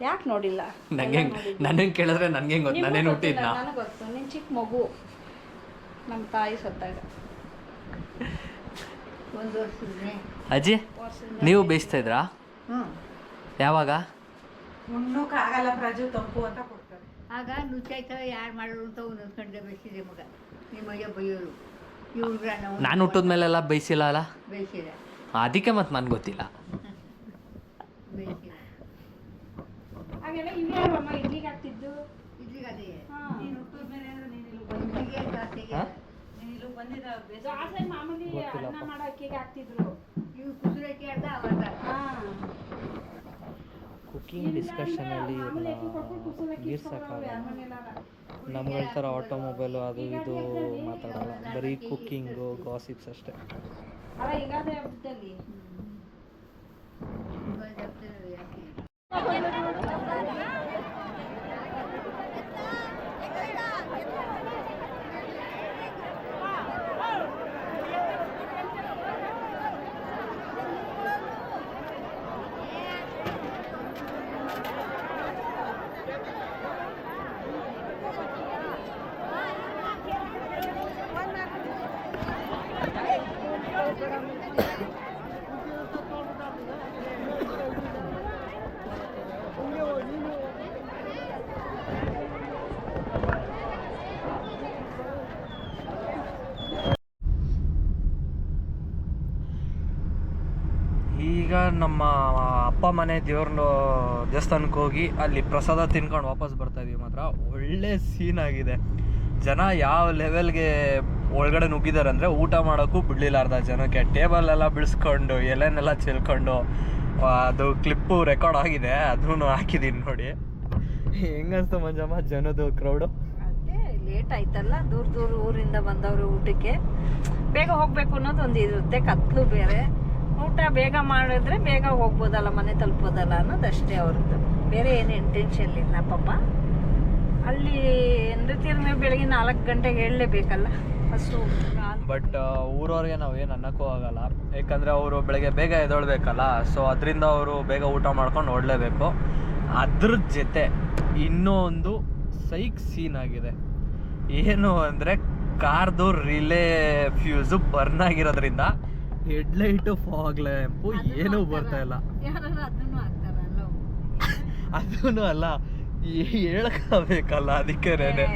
ಯಾಕೆ ನೋಡಿಲ್ಲ? ನನಗೆ ಕೇಳಿದ್ರೆ ನನಗೆ ಗೊತ್ತು, ನಾನೇನು ಹುಟ್ಟಿದ್ನ? ನನಗೆ ಗೊತ್ತು, ನೀನು ಚಿಕ್ಕ ಮಗು. ನಮ್ಮ ತಾಯಿ ಸತ್ತಾಗ 1 ವರ್ಷದ ಅಜ್ಜಿ ನೀವು ಬೇಯಿಸ್ತಾ ಇದ್ರಾ? ಯಾವಾಗ? ಉಣ್ಣೋಕ್ಕಾಗಲ್ಲ ಪ್ರಜು, ತಂಪು ಅಂತ ಕೊಡ್ತಾರೆ. ಆಗ ನುಚ್ಚಾಯ್ತವೆ, ಯಾರು ಮಾಡೋರು ಅಂತ ಒಂದೊಂದು ಕಂಡೆ ಬೇಯಿಸಿದೆ ಮಗ. ನಿಮ್ಮ ಅಯ್ಯ ಬೈಯೋರು, ಇವ್ರ ನಾನು ಹುಟ್ಟಿದ ಮೇಲೆಲ್ಲ ಬೇಯಿಸಿಲ್ಲ ಅಲ್ಲ, ಬೇಯಿಸಿದ. ಅದಕ್ಕೆ ಮತ್ತೆ ನನಗೆ ಗೊತ್ತಿಲ್ಲ. ಬೇಯಿಸಿದ ಹಾಗೆಲ್ಲ ಇವೇ ಅಮ್ಮ ಇಡ್ಲಿಗೆ ಹಾಕ್ತಿದ್ದು. ಇಡ್ಲಿಗೆ ಅದೇ ನೀನು ಹುಟ್ಟಿದ ಮೇಲೆ ಅಂದ್ರೆ ನೀನು ಇಲ್ಲಿ ಇಡ್ಲಿಗೆ ಜಾಸ್ತಿಗೆ ನೀನು ಇಲ್ಲಿ ಬಂದಿದ್ದ ಜಾಸ್ತಿ ಮಾಮೂಲಿ ಅನ್ನ ಮಾಡೋ ಅಕ್ಕಿಗೆ ಹಾಕ್ತಿದ್ರು. ಇವು ಕುಸುರಕ್ಕೆ ಅರ್ಧ ಅವರ್ಧ. ಕುಕಿಂಗ್ ಡಿಸ್ಕಷನಲ್ಲಿ ನೀರು ಸಾಕಾಗಲ್ಲ. ನಮ್ಗೆ ಹೇಳ್ತಾರೆ ಆಟೋಮೊಬೈಲು ಅದು ಇದು ಮಾತಾಡಲ್ಲ, ಬರೀ ಕುಕ್ಕಿಂಗು ಗಾಸಿಪ್ಸ್ ಅಷ್ಟೇ. ಅಲ್ಲ ಯುಗಾದಿ ಹಬ್ಬದಲ್ಲಿ ಅಪ್ಪ ಮನೆ ದೇವಸ್ಥಾನಕ್ಕೆ ಹೋಗಿ ಅಲ್ಲಿ ಪ್ರಸಾದ ತಿನ್ಕೊಂಡು ವಾಪಸ್ ಬರ್ತಾ ಇದೀವಿ. ಮಾತ್ರ ಒಳ್ಳೆ ಸೀನ್ ಆಗಿದೆ. ಜನ ಯಾವ ಲೆವೆಲ್ಗೆ ಒಳಗಡೆ ನುಗ್ಗಿದ್ದಾರೆ ಅಂದರೆ ಊಟ ಮಾಡೋಕ್ಕೂ ಬಿಡಲಿಲ್ಲ. ಅರ್ಧ ಜನಕ್ಕೆ ಟೇಬಲೆಲ್ಲ ಬಿಡಿಸ್ಕೊಂಡು ಎಲೆನೆಲ್ಲ ಚೆಲ್ಕೊಂಡು ಅದು ಕ್ಲಿಪ್ಪು ರೆಕಾರ್ಡ್ ಆಗಿದೆ, ಅದನ್ನು ಹಾಕಿದ್ದೀನಿ ನೋಡಿ. ಹೆಂಗನ್ಸ್ತು ಮಂಜಮ್ಮ ಜನದು ಕ್ರೌಡು? ಅದೇ ಲೇಟ್ ಆಯ್ತಲ್ಲ, ದೂರ ಊರಿಂದ ಬಂದವರು ಊಟಕ್ಕೆ ಬೇಗ ಹೋಗ್ಬೇಕು ಅನ್ನೋದು ಒಂದು ಇರುತ್ತೆ. ಕತ್ಲು ಬೇರೆ, ಊಟ ಬೇಗ ಮಾಡಿದ್ರೆ ಬೇಗ ಹೋಗ್ಬೋದಲ್ಲ, ಮನೆ ತಲುಪೋದಲ್ಲ ಅನ್ನೋದಷ್ಟೇ ಅವ್ರದ್ದು. ಬೇರೆ ಏನು ಇಂಟೆನ್ಷನ್ ಇಲ್ಲ ಪಾಪ. ಅಲ್ಲಿ ನೃತ್ಯದ ಮೇಲೆ ಬೆಳಗ್ಗೆ 4 ಗಂಟೆಗೆ ಹೇಳಲೇಬೇಕಲ್ಲ ಫಸ್ಟು. ಬಟ್ ಊರವ್ರಿಗೆ ನಾವು ಏನು ಅನ್ನೋಕ್ಕೂ ಆಗಲ್ಲ, ಯಾಕಂದರೆ ಅವರು ಬೆಳಗ್ಗೆ ಬೇಗ ಎದ್ದೇಳಬೇಕಲ್ಲ. ಸೊ ಅದರಿಂದ ಅವರು ಬೇಗ ಊಟ ಮಾಡ್ಕೊಂಡು ಓಡಲೇಬೇಕು. ಅದ್ರ ಜೊತೆ ಇನ್ನೂ ಒಂದು ಸೈಕ್ ಸೀನ್ ಆಗಿದೆ. ಏನು ಅಂದರೆ ಕಾರ್ದು ರಿಲೇ ಫ್ಯೂಸು ಬರ್ನ್ ಆಗಿರೋದ್ರಿಂದ ಹೆಡ್ಲೈಟು ಫಾಗ್ ಲ್ಯಾಂಪು ಏನೂ ಬರ್ತಾ ಇಲ್ಲ. ಅದನ್ನು ಆಗ್ತಾರಲ್ಲ, ಅದೂ ಅಲ್ಲ, ಹೇಳ್ಕೋಬೇಕಲ್ಲ, ಅದಕ್ಕೇನೆ.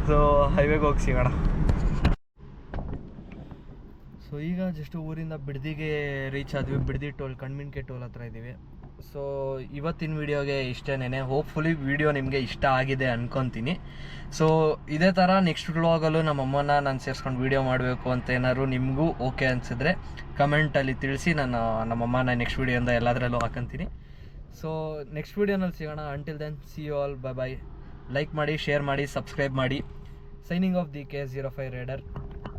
ಸೊ ಹೈವೇಗೆ ಹೋಗಿ ಸಿಗೋಣ. ಸೊ ಈಗ ಜಸ್ಟ್ ಊರಿಂದ ಬಿಡದಿಗೆ ರೀಚ್ ಆದ್ವಿ. ಬಿಡದಿ ಟೋಲ್, ಕಣ್ಮಿನ್ಕೆ ಟೋಲ್ ಹತ್ರ ಇದ್ದೀವಿ. ಸೊ ಇವತ್ತಿನ ವೀಡಿಯೋಗೆ ಇಷ್ಟೇನೆ. ಹೋಪ್ಫುಲಿ ವಿಡಿಯೋ ನಿಮಗೆ ಇಷ್ಟ ಆಗಿದೆ ಅನ್ಕೊತೀನಿ. ಸೊ ಇದೇ ಥರ ನೆಕ್ಸ್ಟ್ ವ್ಲಾಗಲ್ಲೂ ನಮ್ಮಮ್ಮನ ನಾನು ಸೇರಿಸ್ಕೊಂಡು ವೀಡಿಯೋ ಮಾಡಬೇಕು ಅಂತ ಏನಾದ್ರು ನಿಮಗೂ ಓಕೆ ಅನಿಸಿದ್ರೆ ಕಮೆಂಟಲ್ಲಿ ತಿಳಿಸಿ. ನಾನು ನಮ್ಮಮ್ಮನ ನೆಕ್ಸ್ಟ್ ವೀಡಿಯೋಯಿಂದ ಎಲ್ಲದರಲ್ಲೂ ಹಾಕಂತೀನಿ. ಸೊ ನೆಕ್ಸ್ಟ್ ವೀಡಿಯೋನಲ್ಲಿ ಸಿಗೋಣ. Until then see you all, bye bye. Like ಮಾಡಿ, ಶೇರ್ ಮಾಡಿ, ಸಬ್ಸ್ಕ್ರೈಬ್ ಮಾಡಿ. Signing off the KS05 rider.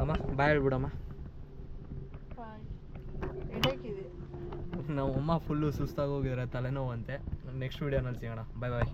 ಅಮ್ಮ ಬಾಯ್ ಹೇಳ್ಬಿಡಮ್ಮ. ನಮ್ಮ ಅಮ್ಮ ಫುಲ್ಲು ಸುಸ್ತಾಗಿ ಹೋಗಿದ್ದಾರೆ, ತಲೆನೋವಂತೆ. ನೆಕ್ಸ್ಟ್ ವೀಡಿಯೋನಲ್ಲಿ ಸಿಗೋಣ. ಬಾಯ್ ಬಾಯ್.